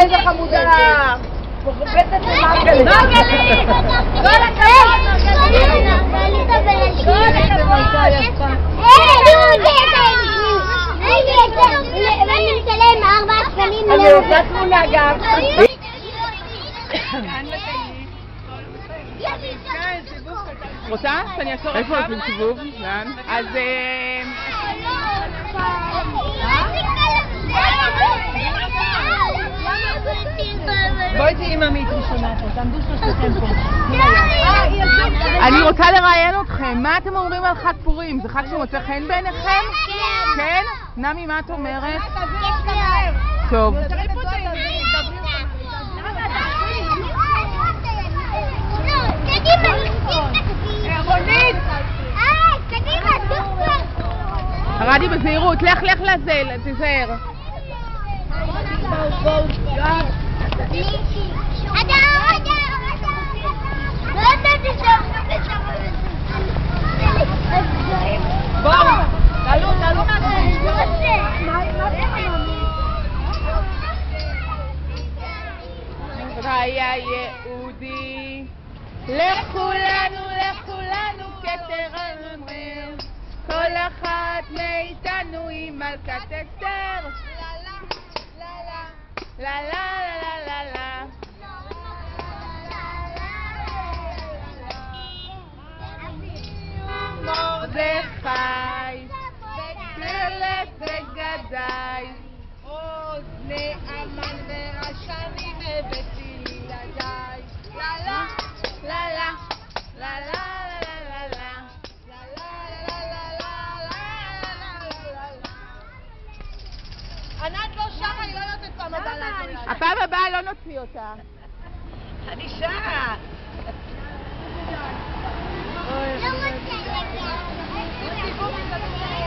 איזה חמודה! מרובטת למרגלית! מרגלית! כל הכבוד מרגלית! כל הכבוד יפה! ואני משלם 4 שקלים אני רוצה תמונה גם! רוצה? שאני אעשור עכשיו? איפה עושים סיבוב? לאן? אז... בואי תהיי ממית ראשונה פה, תעמדו שלושתכם פה. אני רוצה לראיין אתכם, מה אתם אומרים על חג פורים? זה חג שמוצא חן בעיניכם? כן? נמי, מה את אומרת? טוב. רדי בזהירות, לך לזה, תזהר. תעלו היה יהודי, לכולנו כתר אומרים, כל אחת מאיתנו היא מלכת אסתר. לה לה לה לה לה מרדכי וקלט וגדי עוז נאמן ורשני הבאתי לילדיי. לה לה לה לה לה לה לה ענת לא שרה, היא לא יודעת פעם הבאה לעזור. הפעם הבאה לא נוציא אותה. אני שרה. לא רוצה להגיע.